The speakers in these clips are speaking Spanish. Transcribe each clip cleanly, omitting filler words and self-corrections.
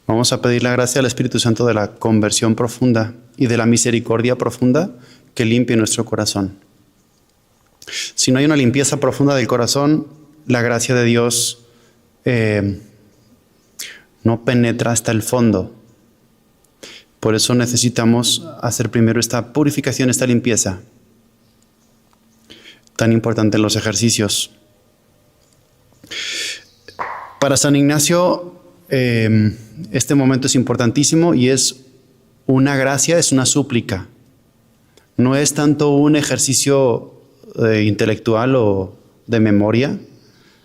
Vamos a pedir la gracia al Espíritu Santo de la conversión profunda y de la misericordia profunda que limpie nuestro corazón. Si no hay una limpieza profunda del corazón, la gracia de Dios no penetra hasta el fondo. Por eso necesitamos hacer primero esta purificación, esta limpieza, tan importante en los ejercicios. Para San Ignacio, este momento es importantísimo y es una gracia, es una súplica. No es tanto un ejercicio intelectual o de memoria,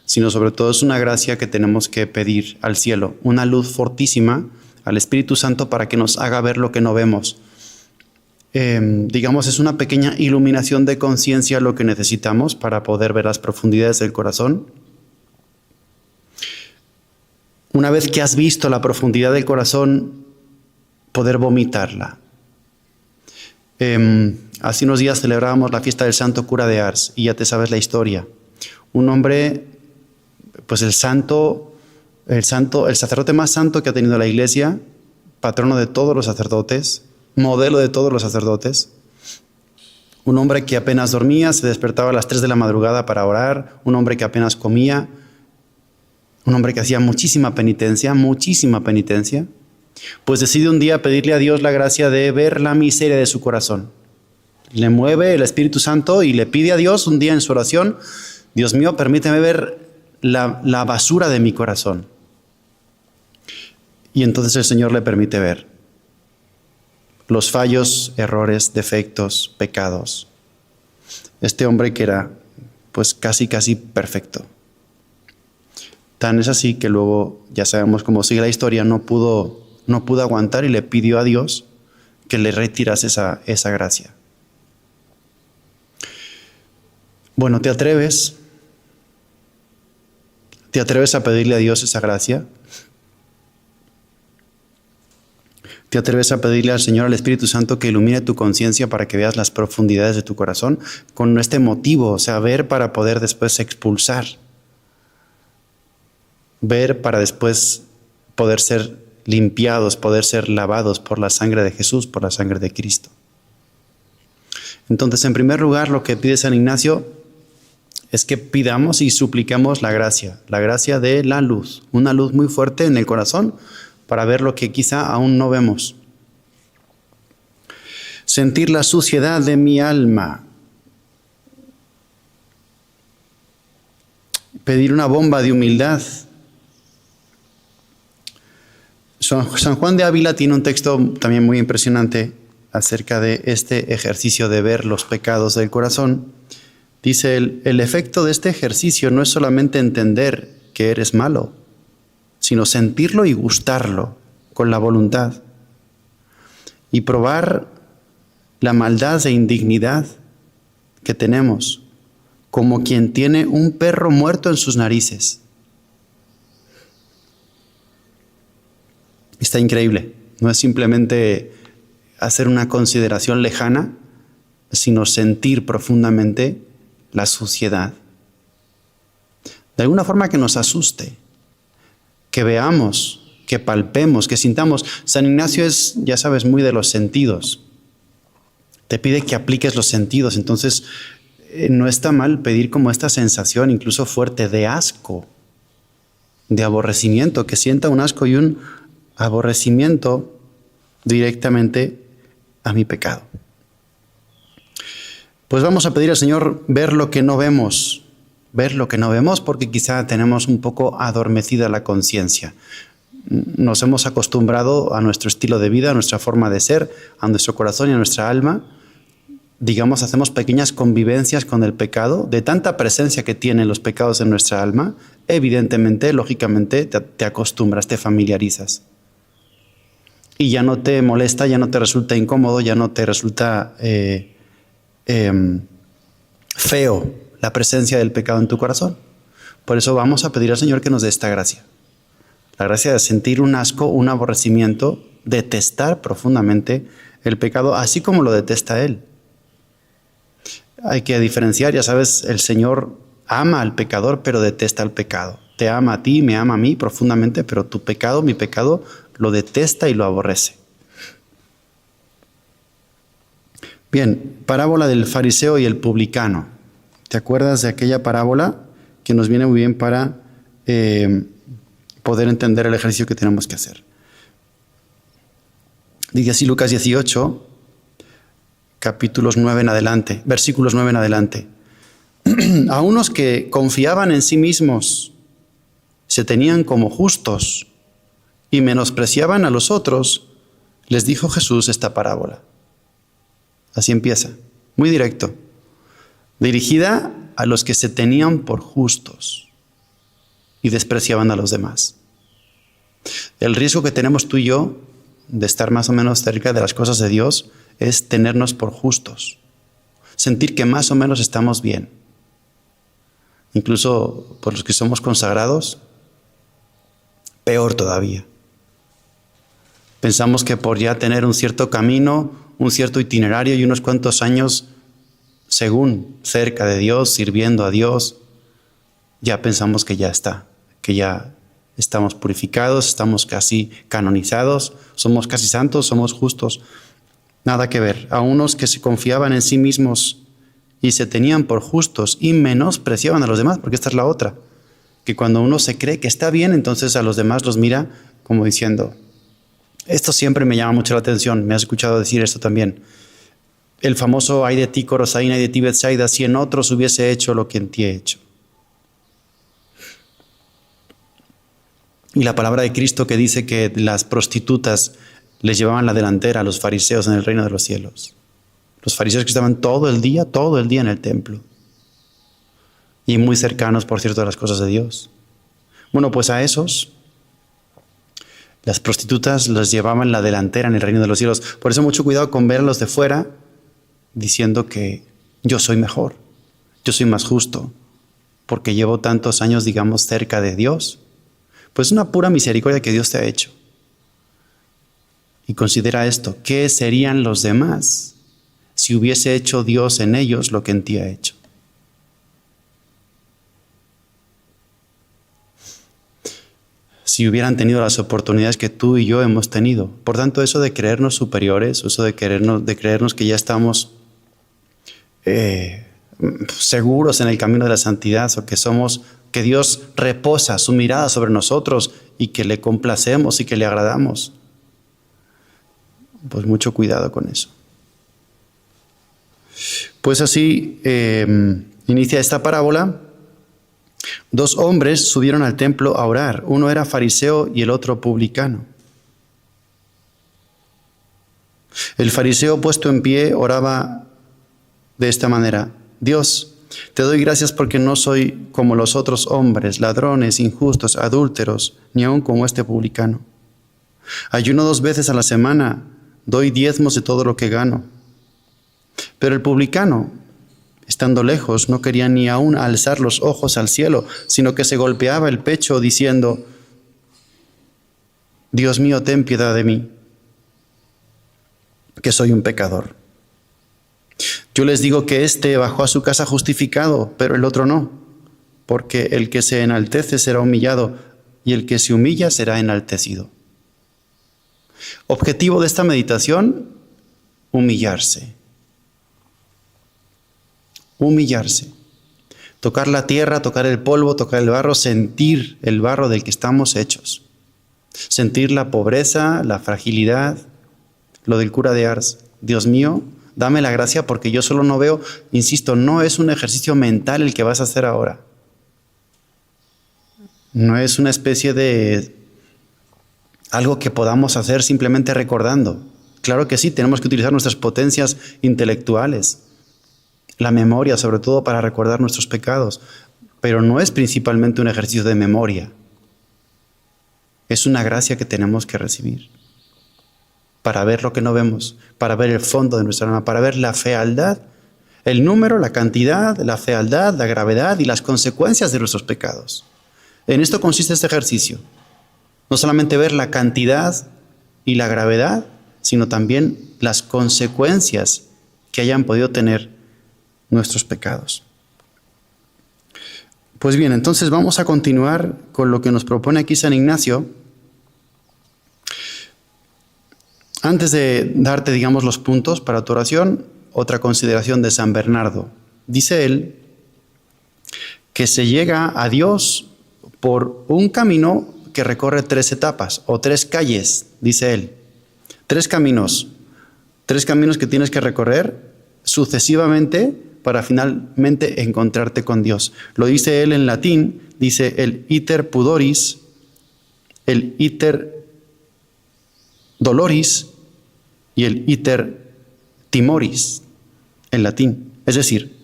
sino sobre todo es una gracia que tenemos que pedir al cielo, una luz fortísima al Espíritu Santo para que nos haga ver lo que no vemos. Digamos, es una pequeña iluminación de conciencia lo que necesitamos para poder ver las profundidades del corazón. Una vez que has visto la profundidad del corazón, poder vomitarla. Hace unos días celebrábamos la fiesta del santo cura de Ars y ya te sabes la historia. Un hombre, pues el sacerdote más santo que ha tenido la Iglesia, patrono de todos los sacerdotes, modelo de todos los sacerdotes. Un hombre que apenas dormía, se despertaba a las 3 de la madrugada para orar. Un hombre que apenas comía. Un hombre que hacía muchísima penitencia. Pues decide un día pedirle a Dios la gracia de ver la miseria de su corazón. Le mueve el Espíritu Santo y le pide a Dios un día en su oración: Dios mío, permíteme ver la basura de mi corazón. Y entonces el Señor le permite ver los fallos, errores, defectos, pecados. Este hombre que era pues casi perfecto. Tan es así que luego, ya sabemos cómo sigue la historia, no pudo aguantar y le pidió a Dios que le retirase esa gracia. Bueno, ¿te atreves a pedirle a Dios esa gracia? ¿Te atreves a pedirle al Señor, al Espíritu Santo, que ilumine tu conciencia para que veas las profundidades de tu corazón? Con este motivo, o sea, ver para poder después expulsar. Ver para después poder ser limpiados, poder ser lavados por la sangre de Jesús, por la sangre de Cristo. Entonces, en primer lugar, lo que pide San Ignacio es que pidamos y supliquemos la gracia de la luz, una luz muy fuerte en el corazón para ver lo que quizá aún no vemos. Sentir la suciedad de mi alma. Pedir una bomba de humildad. San Juan de Ávila tiene un texto también muy impresionante acerca de este ejercicio de ver los pecados del corazón. Dice el efecto de este ejercicio no es solamente entender que eres malo, sino sentirlo y gustarlo con la voluntad y probar la maldad e indignidad que tenemos, como quien tiene un perro muerto en sus narices. Está increíble. No es simplemente hacer una consideración lejana, sino sentir profundamente la suciedad. De alguna forma que nos asuste, que veamos, que palpemos, que sintamos. San Ignacio es, ya sabes, muy de los sentidos. Te pide que apliques los sentidos. Entonces, no está mal pedir como esta sensación, incluso fuerte, de asco, de aborrecimiento, que sienta un asco y un aborrecimiento directamente a mi pecado. Pues vamos a pedir al Señor ver lo que no vemos, porque quizá tenemos un poco adormecida la conciencia. Nos hemos acostumbrado a nuestro estilo de vida, a nuestra forma de ser, a nuestro corazón y a nuestra alma. Digamos, hacemos pequeñas convivencias con el pecado, de tanta presencia que tienen los pecados en nuestra alma. Evidentemente, lógicamente, te acostumbras, te familiarizas. Y ya no te molesta, ya no te resulta incómodo, ya no te resulta feo la presencia del pecado en tu corazón. Por eso vamos a pedir al Señor que nos dé esta gracia. La gracia de sentir un asco, un aborrecimiento, detestar profundamente el pecado, así como lo detesta Él. Hay que diferenciar, ya sabes, el Señor ama al pecador, pero detesta el pecado. te ama a ti, me ama a mí profundamente, pero tu pecado, mi pecado, lo detesta y lo aborrece. Bien, parábola del fariseo y el publicano. ¿Te acuerdas de aquella parábola que nos viene muy bien para poder entender el ejercicio que tenemos que hacer? Dice así Lucas 18, capítulos 9 en adelante, versículos 9 en adelante. A unos que confiaban en sí mismos, se tenían como justos y menospreciaban a los otros, les dijo Jesús esta parábola. Así empieza, muy directo. Dirigida a los que se tenían por justos y despreciaban a los demás. El riesgo que tenemos tú y yo de estar más o menos cerca de las cosas de Dios es tenernos por justos. Sentir que más o menos estamos bien. Incluso por los que somos consagrados, peor todavía. Pensamos que por ya tener un cierto camino, un cierto itinerario y unos cuantos años, según cerca de Dios, sirviendo a Dios, ya pensamos que ya está, que ya estamos purificados, estamos casi canonizados, somos casi santos, somos justos. Nada que ver. A unos que se confiaban en sí mismos y se tenían por justos y menospreciaban a los demás, porque esta es la otra, que cuando uno se cree que está bien, entonces a los demás los mira como diciendo, esto siempre me llama mucho la atención, me has escuchado decir esto también. El famoso ay de ti Corosaín, ay de ti Betsaida, si en otros hubiese hecho lo que en ti he hecho. Y la palabra de Cristo que dice que las prostitutas les llevaban la delantera a los fariseos en el reino de los cielos. Los fariseos que estaban todo el día en el templo. Y muy cercanos, por cierto, a las cosas de Dios. Bueno, pues a esos, las prostitutas los llevaban la delantera en el reino de los cielos. Por eso mucho cuidado con ver a los de fuera diciendo que yo soy mejor, yo soy más justo, porque llevo tantos años, digamos, cerca de Dios. Pues es una pura misericordia que Dios te ha hecho. Y considera esto, ¿qué serían los demás si hubiese hecho Dios en ellos lo que en ti ha hecho? Si hubieran tenido las oportunidades que tú y yo hemos tenido. Por tanto, eso de creernos superiores, eso de creernos que ya estamos seguros en el camino de la santidad, o que Dios reposa su mirada sobre nosotros y que le complacemos y que le agradamos. Pues mucho cuidado con eso. Pues así inicia esta parábola. Dos hombres subieron al templo a orar. Uno era fariseo y el otro publicano. El fariseo, puesto en pie, oraba de esta manera: Dios, te doy gracias porque no soy como los otros hombres, ladrones, injustos, adúlteros, ni aun como este publicano. Ayuno 2 veces a la semana, doy diezmos de todo lo que gano. Pero el publicano, estando lejos, no quería ni aún alzar los ojos al cielo, sino que se golpeaba el pecho diciendo: Dios mío, ten piedad de mí, que soy un pecador. Yo les digo que éste bajó a su casa justificado, pero el otro no, porque el que se enaltece será humillado, y el que se humilla será enaltecido. Objetivo de esta meditación: humillarse. Humillarse. Tocar la tierra, tocar el polvo, tocar el barro, sentir el barro del que estamos hechos. Sentir la pobreza, la fragilidad, lo del cura de Ars. Dios mío, dame la gracia porque yo solo no veo, insisto, no es un ejercicio mental el que vas a hacer ahora. No es una especie de algo que podamos hacer simplemente recordando. Claro que sí, tenemos que utilizar nuestras potencias intelectuales, la memoria sobre todo para recordar nuestros pecados, pero no es principalmente un ejercicio de memoria. Es una gracia que tenemos que recibir para ver lo que no vemos, para ver el fondo de nuestra alma, para ver la fealdad, el número, la cantidad, la fealdad, la gravedad y las consecuencias de nuestros pecados. En esto consiste este ejercicio. No solamente ver la cantidad y la gravedad, sino también las consecuencias que hayan podido tener nuestros pecados. Pues bien, entonces vamos a continuar con lo que nos propone aquí San Ignacio. Antes de darte, digamos, los puntos para tu oración, otra consideración de San Bernardo. Dice él que se llega a Dios por un camino que recorre 3 etapas o 3 calles, dice él. 3 caminos que tienes que recorrer sucesivamente para finalmente encontrarte con Dios. Lo dice él en latín, dice el iter pudoris, el iter doloris y el iter timoris en latín. Es decir,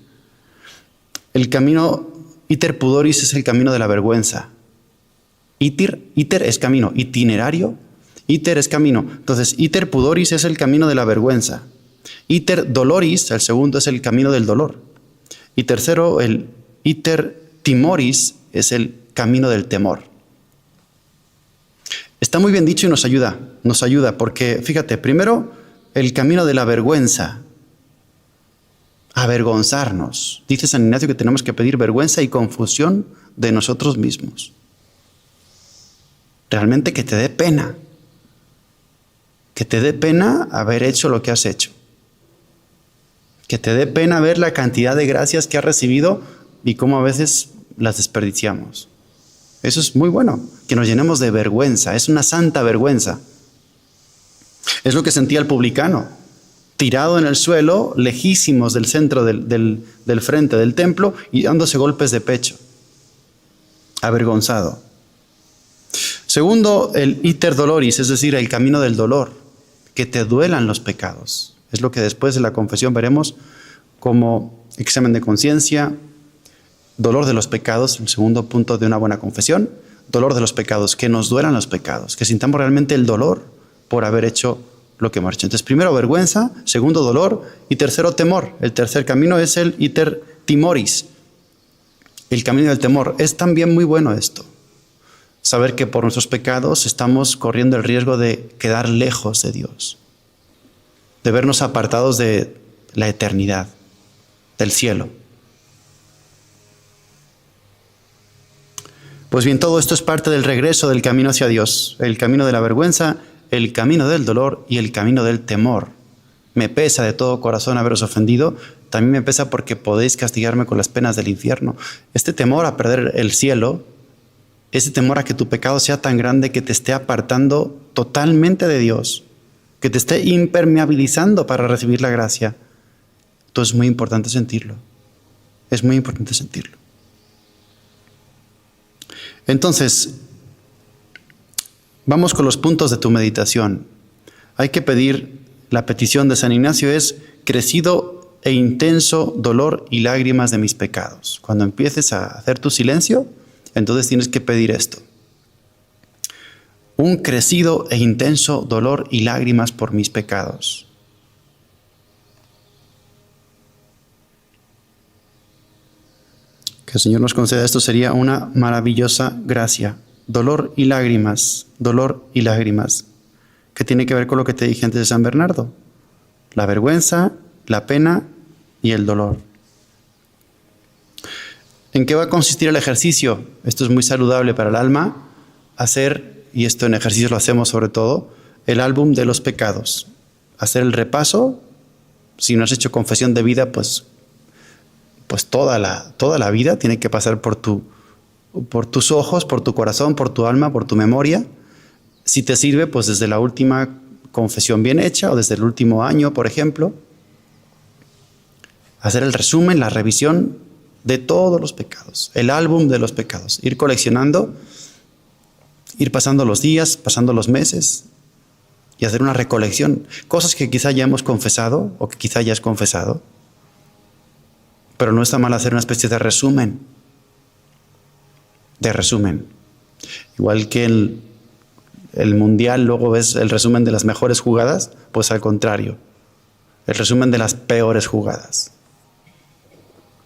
el camino iter pudoris es el camino de la vergüenza. Iter es camino, itinerario, iter es camino. Entonces, iter pudoris es el camino de la vergüenza. Iter doloris, el segundo, es el camino del dolor. Y tercero, el iter timoris es el camino del temor. Está muy bien dicho y nos ayuda porque, fíjate, primero, el camino de la vergüenza. Avergonzarnos. Dice San Ignacio que tenemos que pedir vergüenza y confusión de nosotros mismos. Realmente que te dé pena. Que te dé pena haber hecho lo que has hecho. Que te dé pena ver la cantidad de gracias que has recibido y cómo a veces las desperdiciamos. Eso es muy bueno, que nos llenemos de vergüenza. Es una santa vergüenza. Es lo que sentía el publicano, tirado en el suelo, lejísimos del centro del frente del templo y dándose golpes de pecho. Avergonzado. Segundo, el iter doloris, es decir, el camino del dolor, que te duelan los pecados. Es lo que después de la confesión veremos como examen de conciencia, dolor de los pecados, el segundo punto de una buena confesión, dolor de los pecados, que nos duelan los pecados, que sintamos realmente el dolor por haber hecho lo que hemos hecho. Entonces, primero vergüenza, segundo dolor y tercero temor. El tercer camino es el iter timoris, el camino del temor. Es también muy bueno esto, saber que por nuestros pecados estamos corriendo el riesgo de quedar lejos de Dios, de vernos apartados de la eternidad, del cielo. Pues bien, todo esto es parte del regreso del camino hacia Dios, el camino de la vergüenza, el camino del dolor y el camino del temor. Me pesa de todo corazón haberos ofendido, también me pesa porque podéis castigarme con las penas del infierno. Este temor a perder el cielo, ese temor a que tu pecado sea tan grande que te esté apartando totalmente de Dios, que te esté impermeabilizando para recibir la gracia. Entonces es muy importante sentirlo. Es muy importante sentirlo. Entonces, vamos con los puntos de tu meditación. Hay que pedir, la petición de San Ignacio es crecido e intenso dolor y lágrimas de mis pecados. Cuando empieces a hacer tu silencio, entonces tienes que pedir esto. Un crecido e intenso dolor y lágrimas por mis pecados. Que el Señor nos conceda esto, sería una maravillosa gracia. Dolor y lágrimas, que tiene que ver con lo que te dije antes de San Bernardo. La vergüenza, la pena y el dolor. ¿En qué va a consistir el ejercicio? Esto es muy saludable para el alma, hacer, y esto en ejercicio lo hacemos sobre todo, el álbum de los pecados. Hacer el repaso. Si no has hecho confesión de vida, pues toda la vida tiene que pasar por tus ojos, por tu corazón, por tu alma, por tu memoria. Si te sirve, pues desde la última confesión bien hecha o desde el último año, por ejemplo. Hacer el resumen, la revisión de todos los pecados, el álbum de los pecados. Ir coleccionando, ir pasando los días, pasando los meses y hacer una recolección. Cosas que quizá ya hemos confesado o que quizá ya has confesado. Pero no está mal hacer una especie de resumen. Igual que el mundial, luego ves el resumen de las mejores jugadas, pues al contrario. El resumen de las peores jugadas.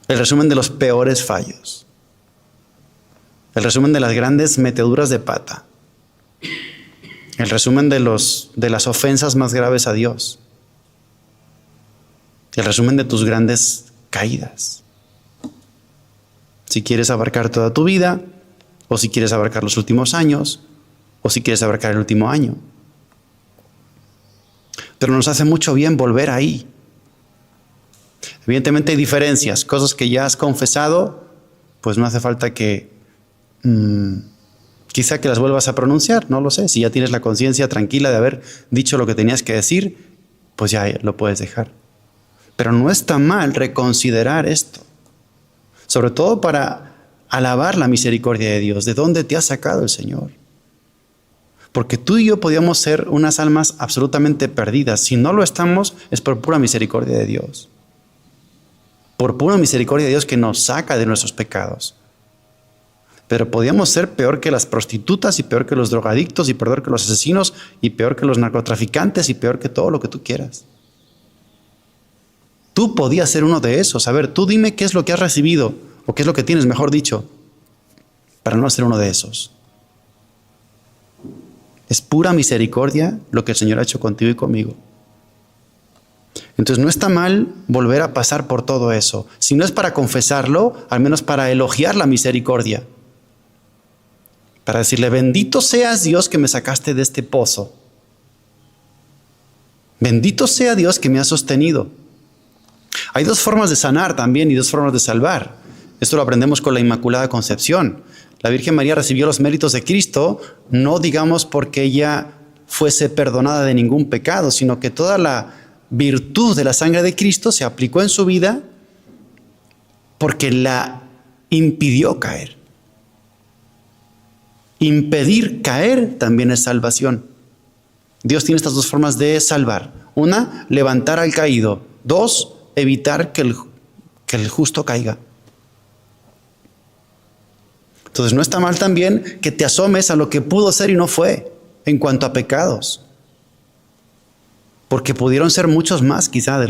El resumen de los peores fallos. El resumen de las grandes meteduras de pata. El resumen de las ofensas más graves a Dios. El resumen de tus grandes caídas. Si quieres abarcar toda tu vida, o si quieres abarcar los últimos años, o si quieres abarcar el último año. Pero nos hace mucho bien volver ahí. Evidentemente hay diferencias, cosas que ya has confesado, pues no hace falta que quizá que las vuelvas a pronunciar, no lo sé. Si ya tienes la conciencia tranquila de haber dicho lo que tenías que decir, pues ya lo puedes dejar. Pero no está mal reconsiderar esto, sobre todo para alabar la misericordia de Dios. ¿De dónde te ha sacado el Señor? Porque tú y yo podíamos ser unas almas absolutamente perdidas. Si no lo estamos, es por pura misericordia de Dios. Por pura misericordia de Dios que nos saca de nuestros pecados. Pero podíamos ser peor que las prostitutas y peor que los drogadictos y peor que los asesinos y peor que los narcotraficantes y peor que todo lo que tú quieras. Tú podías ser uno de esos. A ver, tú dime qué es lo que has recibido o qué es lo que tienes, mejor dicho, para no ser uno de esos. Es pura misericordia lo que el Señor ha hecho contigo y conmigo. Entonces no está mal volver a pasar por todo eso. Si no es para confesarlo, al menos para elogiar la misericordia. Para decirle, bendito seas Dios que me sacaste de este pozo. Bendito sea Dios que me ha sostenido. Hay dos formas de sanar también y dos formas de salvar. Esto lo aprendemos con la Inmaculada Concepción. La Virgen María recibió los méritos de Cristo, no digamos porque ella fuese perdonada de ningún pecado, sino que toda la virtud de la sangre de Cristo se aplicó en su vida porque la impidió caer. Impedir caer también es salvación. Dios tiene estas dos formas de salvar. Una, levantar al caído. Dos, evitar que el justo caiga. Entonces no está mal también que te asomes a lo que pudo ser y no fue en cuanto a pecados. Porque pudieron ser muchos más quizá de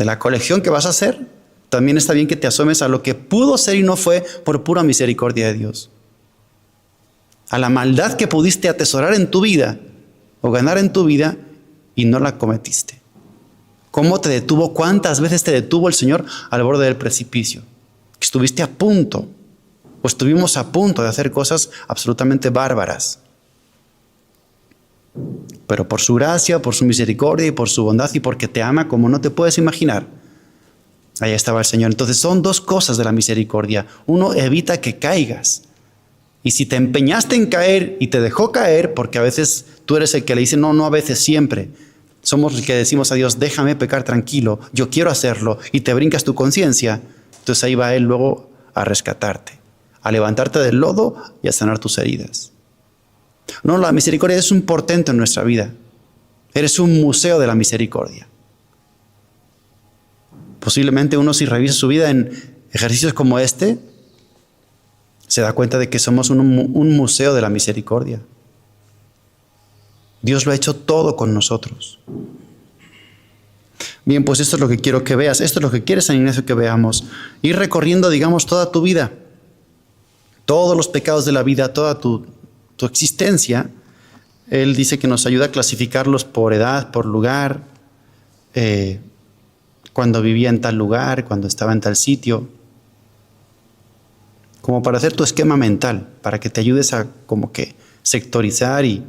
la colección que vas a hacer. También está bien que te asomes a lo que pudo ser y no fue por pura misericordia de Dios. A la maldad que pudiste atesorar en tu vida o ganar en tu vida y no la cometiste. ¿Cómo te detuvo? ¿Cuántas veces te detuvo el Señor al borde del precipicio? Que estuviste a punto, o estuvimos a punto de hacer cosas absolutamente bárbaras. Pero por su gracia, por su misericordia y por su bondad y porque te ama como no te puedes imaginar, ahí estaba el Señor. Entonces son dos cosas de la misericordia. Uno, evita que caigas. Y si te empeñaste en caer y te dejó caer, porque a veces tú eres el que le dice, no, a veces siempre. Somos los que decimos a Dios, déjame pecar tranquilo, yo quiero hacerlo, y te brincas tu conciencia. Entonces ahí va Él luego a rescatarte, a levantarte del lodo y a sanar tus heridas. No, la misericordia es un portento en nuestra vida. Eres un museo de la misericordia. Posiblemente uno, si revisa su vida en ejercicios como este, se da cuenta de que somos un museo de la misericordia. Dios lo ha hecho todo con nosotros. Bien, pues esto es lo que quiero que veas. Esto es lo que quiere San Ignacio que veamos. Ir recorriendo, digamos, toda tu vida. Todos los pecados de la vida, toda tu existencia. Él dice que nos ayuda a clasificarlos por edad, por lugar, cuando vivía en tal lugar, cuando estaba en tal sitio. Como para hacer tu esquema mental, para que te ayudes a como que sectorizar y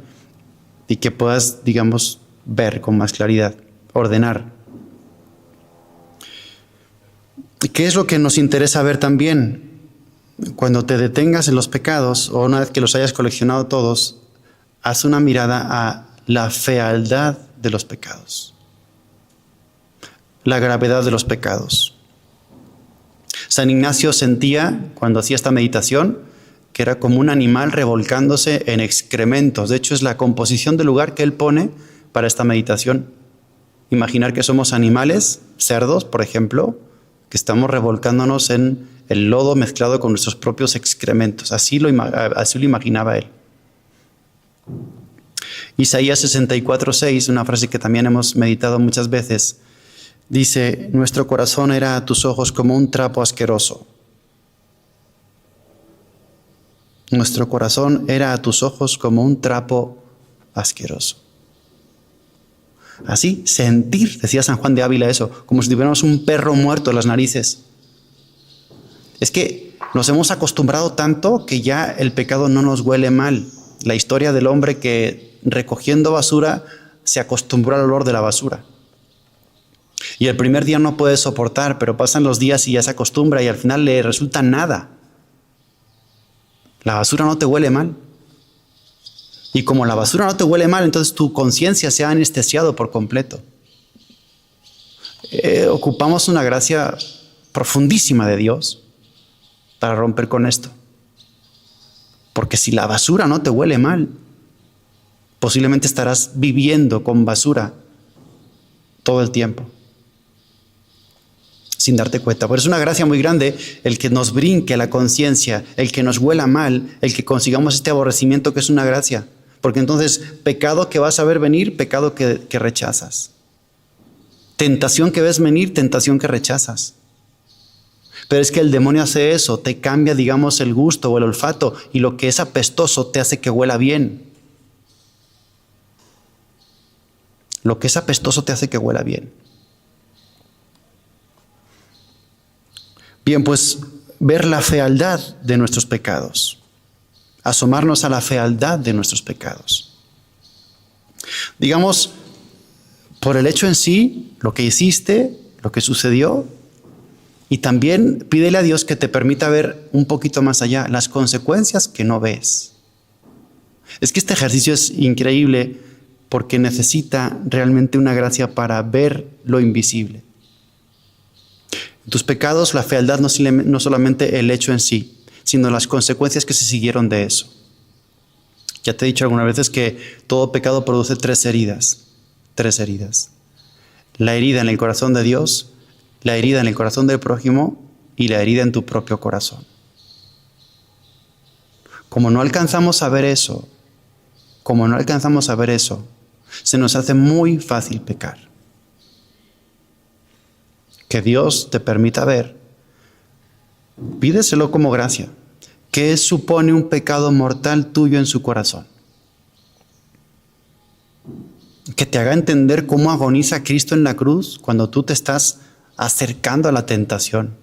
que puedas, digamos, ver con más claridad, ordenar. ¿Qué es lo que nos interesa ver también? Cuando te detengas en los pecados, o una vez que los hayas coleccionado todos, haz una mirada a la fealdad de los pecados, la gravedad de los pecados. San Ignacio sentía, cuando hacía esta meditación, que era como un animal revolcándose en excrementos. De hecho, es la composición del lugar que él pone para esta meditación. Imaginar que somos animales, cerdos, por ejemplo, que estamos revolcándonos en el lodo mezclado con nuestros propios excrementos. Así lo imaginaba él. Isaías 64:6, una frase que también hemos meditado muchas veces, dice, nuestro corazón era a tus ojos como un trapo asqueroso. Nuestro corazón era a tus ojos como un trapo asqueroso. Así, sentir, decía San Juan de Ávila eso, como si tuviéramos un perro muerto en las narices. Es que nos hemos acostumbrado tanto que ya el pecado no nos huele mal. La historia del hombre que recogiendo basura se acostumbró al olor de la basura. Y el primer día no puede soportar, pero pasan los días y ya se acostumbra y al final le resulta nada. La basura no te huele mal. Y como la basura no te huele mal, entonces tu conciencia se ha anestesiado por completo. Ocupamos una gracia profundísima de Dios para romper con esto. Porque si la basura no te huele mal, posiblemente estarás viviendo con basura todo el tiempo, sin darte cuenta. Pero es una gracia muy grande el que nos brinque la conciencia, el que nos huela mal, el que consigamos este aborrecimiento que es una gracia. Porque entonces, pecado que vas a ver venir, pecado que rechazas. Tentación que ves venir, tentación que rechazas. Pero es que el demonio hace eso, te cambia, digamos, el gusto o el olfato, y lo que es apestoso te hace que huela bien. Lo que es apestoso te hace que huela bien. Bien, pues ver la fealdad de nuestros pecados. Asomarnos a la fealdad de nuestros pecados. Digamos, por el hecho en sí, lo que hiciste, lo que sucedió, y también pídele a Dios que te permita ver un poquito más allá las consecuencias que no ves. Es que este ejercicio es increíble porque necesita realmente una gracia para ver lo invisible. Tus pecados, la fealdad no solamente el hecho en sí, sino las consecuencias que se siguieron de eso. Ya te he dicho algunas veces que todo pecado produce tres heridas. La herida en el corazón de Dios, la herida en el corazón del prójimo y la herida en tu propio corazón. Como no alcanzamos a ver eso, se nos hace muy fácil pecar. Que Dios te permita ver, pídeselo como gracia. ¿Qué supone un pecado mortal tuyo en su corazón? Que te haga entender cómo agoniza Cristo en la cruz cuando tú te estás acercando a la tentación.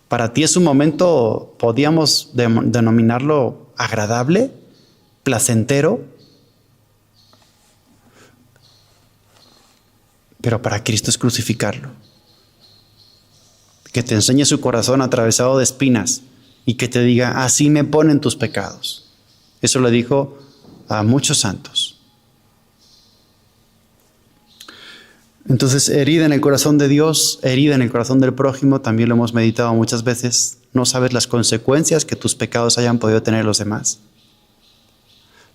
Para ti es un momento, podríamos denominarlo agradable, placentero, pero para Cristo es crucificarlo. Que te enseñe su corazón atravesado de espinas y que te diga, así me ponen tus pecados. Eso le dijo a muchos santos. Entonces, herida en el corazón de Dios, herida en el corazón del prójimo, también lo hemos meditado muchas veces. No sabes las consecuencias que tus pecados hayan podido tener los demás.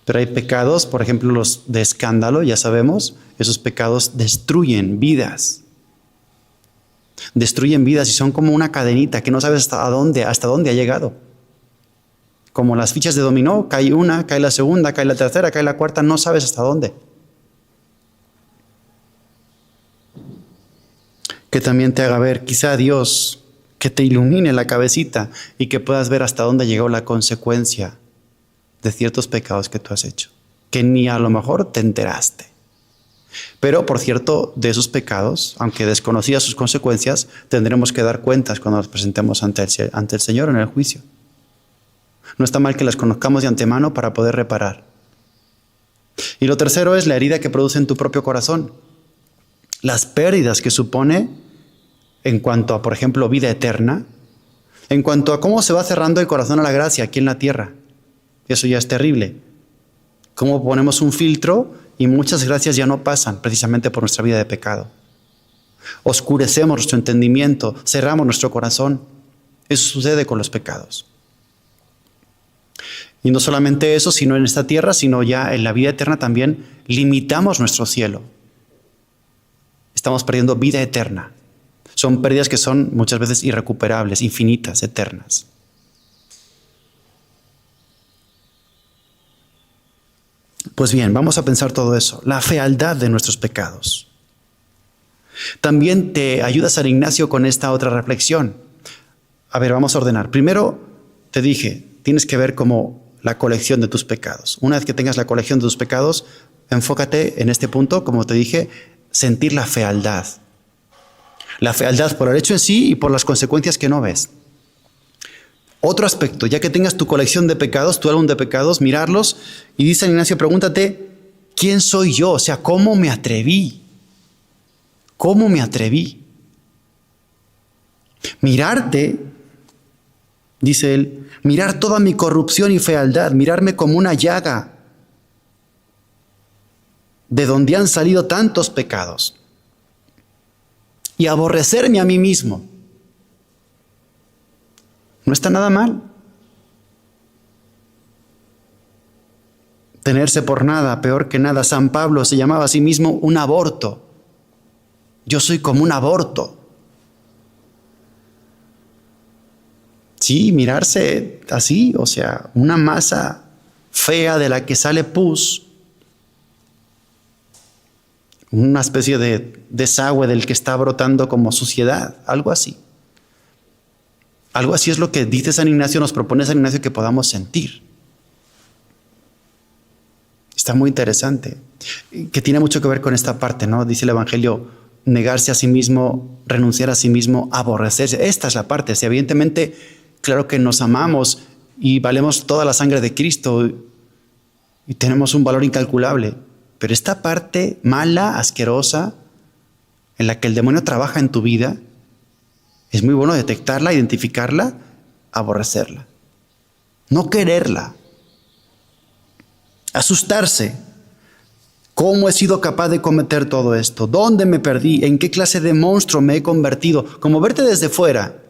Pero hay pecados, por ejemplo, los de escándalo, ya sabemos, esos pecados destruyen vidas. Destruyen vidas y son como una cadenita que no sabes hasta dónde ha llegado. Como las fichas de dominó, cae una, cae la segunda, cae la tercera, cae la cuarta, no sabes hasta dónde. Que también te haga ver, quizá Dios, que te ilumine la cabecita y que puedas ver hasta dónde llegó la consecuencia de ciertos pecados que tú has hecho, que ni a lo mejor te enteraste. Pero, por cierto, de esos pecados, aunque desconocidas sus consecuencias, tendremos que dar cuentas cuando nos presentemos ante el Señor en el juicio. No está mal que las conozcamos de antemano para poder reparar. Y lo tercero es la herida que produce en tu propio corazón. Las pérdidas que supone en cuanto a, por ejemplo, vida eterna, en cuanto a cómo se va cerrando el corazón a la gracia aquí en la tierra. Eso ya es terrible. Cómo ponemos un filtro y muchas gracias ya no pasan precisamente por nuestra vida de pecado. Oscurecemos nuestro entendimiento, cerramos nuestro corazón. Eso sucede con los pecados. Y no solamente eso, sino en esta tierra, sino ya en la vida eterna también limitamos nuestro cielo. Estamos perdiendo vida eterna. Son pérdidas que son muchas veces irrecuperables, infinitas, eternas. Pues bien, vamos a pensar todo eso. La fealdad de nuestros pecados. También te ayuda San Ignacio con esta otra reflexión. A ver, vamos a ordenar. Primero, te dije, tienes que ver como la colección de tus pecados. Una vez que tengas la colección de tus pecados, enfócate en este punto, como te dije, sentir la fealdad. La fealdad por el hecho en sí y por las consecuencias que no ves. Otro aspecto, ya que tengas tu colección de pecados, tu álbum de pecados, mirarlos, y dice San Ignacio, pregúntate, ¿quién soy yo? O sea, ¿cómo me atreví? ¿Cómo me atreví? Mirarte, dice él, mirar toda mi corrupción y fealdad, mirarme como una llaga de donde han salido tantos pecados, y aborrecerme a mí mismo. No está nada mal. Tenerse por nada, peor que nada. San Pablo se llamaba a sí mismo un aborto. Yo soy como un aborto. Sí, mirarse así, o sea, una masa fea de la que sale pus, una especie de desagüe del que está brotando como suciedad, algo así. Algo así es lo que dice San Ignacio, nos propone San Ignacio que podamos sentir. Está muy interesante, que tiene mucho que ver con esta parte, ¿no? Dice el Evangelio, negarse a sí mismo, renunciar a sí mismo, aborrecerse. Esta es la parte. Si evidentemente, claro que nos amamos y valemos toda la sangre de Cristo y tenemos un valor incalculable, pero esta parte mala, asquerosa, en la que el demonio trabaja en tu vida, es muy bueno detectarla, identificarla, aborrecerla. No quererla. Asustarse. ¿Cómo he sido capaz de cometer todo esto? ¿Dónde me perdí? ¿En qué clase de monstruo me he convertido? Como verte desde fuera.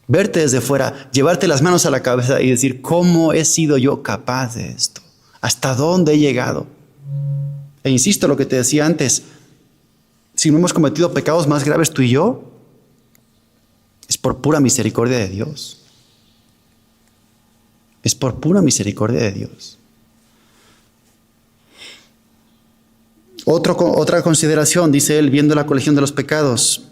Verte desde fuera, llevarte las manos a la cabeza y decir, ¿cómo he sido yo capaz de esto? ¿Hasta dónde he llegado? E insisto, lo que te decía antes, si no hemos cometido pecados más graves tú y yo, es por pura misericordia de Dios. Es por pura misericordia de Dios. Otra consideración, dice él, viendo la colección de los pecados,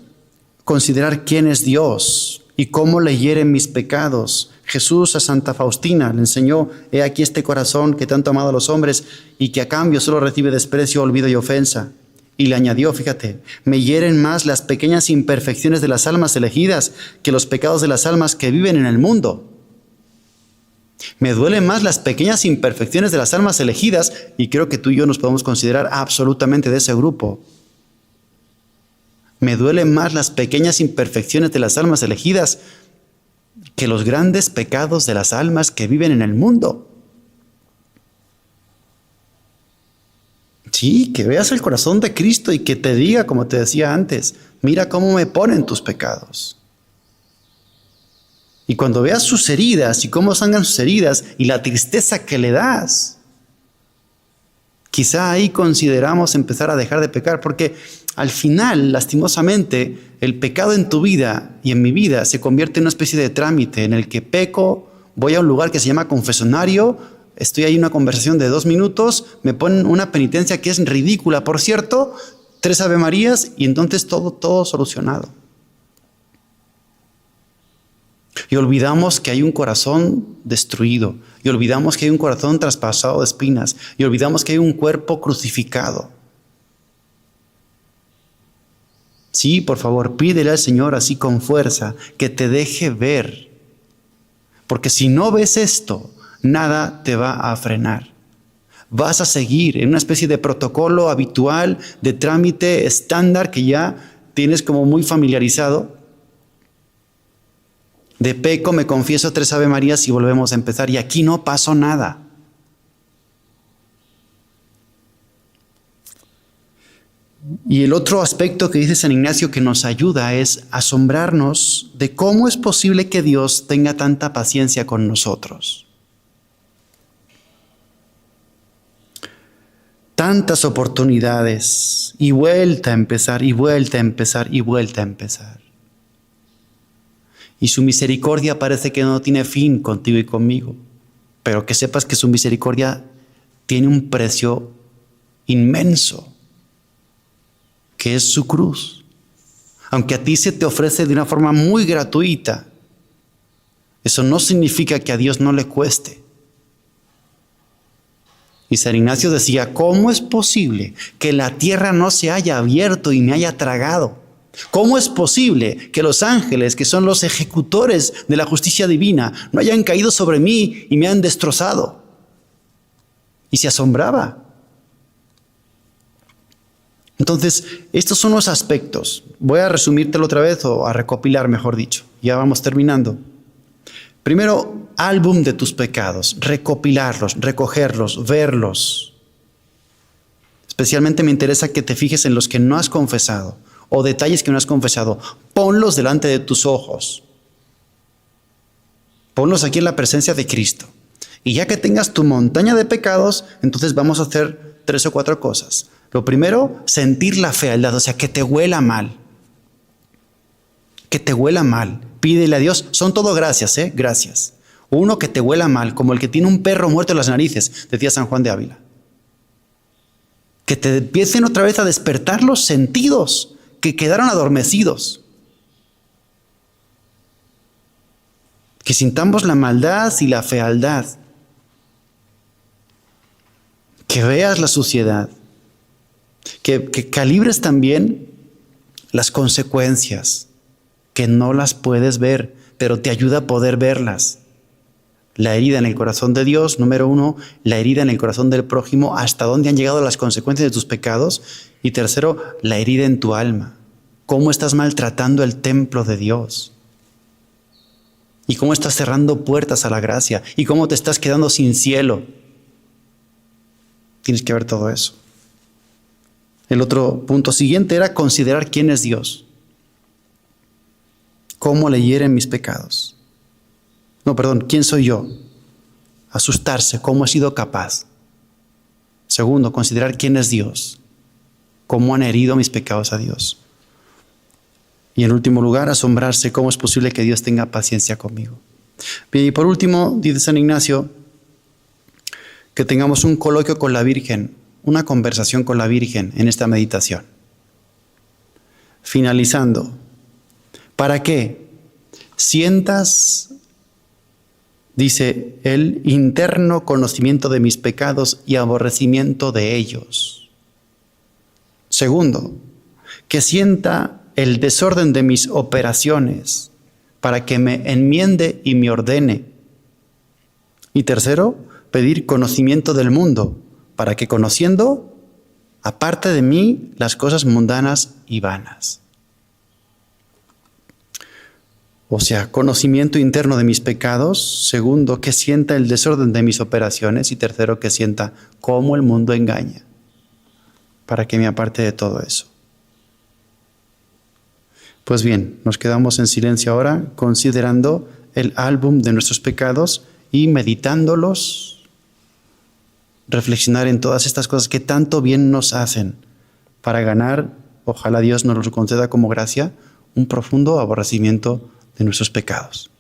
considerar quién es Dios y cómo le hieren mis pecados. Jesús a Santa Faustina le enseñó, he aquí este corazón que tanto ha amado a los hombres y que a cambio solo recibe desprecio, olvido y ofensa. Y le añadió, fíjate, me hieren más las pequeñas imperfecciones de las almas elegidas que los pecados de las almas que viven en el mundo. Me duelen más las pequeñas imperfecciones de las almas elegidas, y creo que tú y yo nos podemos considerar absolutamente de ese grupo. Me duelen más las pequeñas imperfecciones de las almas elegidas que los grandes pecados de las almas que viven en el mundo. Sí, que veas el corazón de Cristo y que te diga, como te decía antes, mira cómo me ponen tus pecados. Y cuando veas sus heridas y cómo sangran sus heridas y la tristeza que le das, quizá ahí consideramos empezar a dejar de pecar, porque al final, lastimosamente, el pecado en tu vida y en mi vida se convierte en una especie de trámite en el que peco, voy a un lugar que se llama confesionario, estoy ahí en una conversación de 2 minutos, me ponen una penitencia que es ridícula, por cierto, 3 Ave Marías y entonces todo solucionado. Y olvidamos que hay un corazón destruido, y olvidamos que hay un corazón traspasado de espinas, y olvidamos que hay un cuerpo crucificado. Sí, por favor, pídele al Señor así con fuerza, que te deje ver. Porque si no ves esto, nada te va a frenar. Vas a seguir en una especie de protocolo habitual, de trámite estándar que ya tienes como muy familiarizado. De peco, me confieso 3 Ave Marías y volvemos a empezar. Y aquí no pasó nada. Y el otro aspecto que dice San Ignacio que nos ayuda es asombrarnos de cómo es posible que Dios tenga tanta paciencia con nosotros. Tantas oportunidades y vuelta a empezar, y vuelta a empezar, y vuelta a empezar. Y su misericordia parece que no tiene fin contigo y conmigo, pero que sepas que su misericordia tiene un precio inmenso, que es su cruz. Aunque a ti se te ofrece de una forma muy gratuita, eso no significa que a Dios no le cueste. Y San Ignacio decía, ¿cómo es posible que la tierra no se haya abierto y me haya tragado? ¿Cómo es posible que los ángeles, que son los ejecutores de la justicia divina, no hayan caído sobre mí y me han destrozado? Y se asombraba. Entonces, estos son los aspectos. Voy a resumírtelo otra vez, o a recopilar, mejor dicho. Ya vamos terminando. Primero, álbum de tus pecados. Recopilarlos, recogerlos, verlos. Especialmente me interesa que te fijes en los que no has confesado, o detalles que no has confesado. Ponlos delante de tus ojos. Ponlos aquí en la presencia de Cristo. Y ya que tengas tu montaña de pecados, entonces vamos a hacer 3 o 4 cosas. Lo primero, sentir la fealdad, o sea, que te huela mal. Que te huela mal. Pídele a Dios, son todo gracias, gracias. Uno, que te huela mal, como el que tiene un perro muerto en las narices, decía San Juan de Ávila. Que te empiecen otra vez a despertar los sentidos que quedaron adormecidos. Que sintamos la maldad y la fealdad. Que veas la suciedad. Que calibres también las consecuencias, que no las puedes ver, pero te ayuda a poder verlas. La herida en el corazón de Dios, número 1, la herida en el corazón del prójimo, hasta dónde han llegado las consecuencias de tus pecados. Y tercero, la herida en tu alma. Cómo estás maltratando el templo de Dios. Y cómo estás cerrando puertas a la gracia. Y cómo te estás quedando sin cielo. Tienes que ver todo eso. El otro punto siguiente era considerar quién es Dios. ¿Cómo le hieren mis pecados? No, perdón, ¿quién soy yo? Asustarse, ¿cómo he sido capaz? Segundo, considerar quién es Dios. ¿Cómo han herido mis pecados a Dios? Y en último lugar, asombrarse, ¿cómo es posible que Dios tenga paciencia conmigo? Bien, y por último, dice San Ignacio, que tengamos un coloquio con la Virgen, una conversación con la Virgen en esta meditación. Finalizando, ¿para qué? Sientas, dice, el interno conocimiento de mis pecados y aborrecimiento de ellos. Segundo, que sienta el desorden de mis operaciones para que me enmiende y me ordene. Y tercero, pedir conocimiento del mundo para que, conociendo, aparte de mí las cosas mundanas y vanas. O sea, conocimiento interno de mis pecados. Segundo, que sienta el desorden de mis operaciones. Y tercero, que sienta cómo el mundo engaña, para que me aparte de todo eso. Pues bien, nos quedamos en silencio ahora, considerando el álbum de nuestros pecados y meditándolos. Reflexionar en todas estas cosas que tanto bien nos hacen para ganar, ojalá Dios nos lo conceda como gracia, un profundo aborrecimiento de nuestros pecados.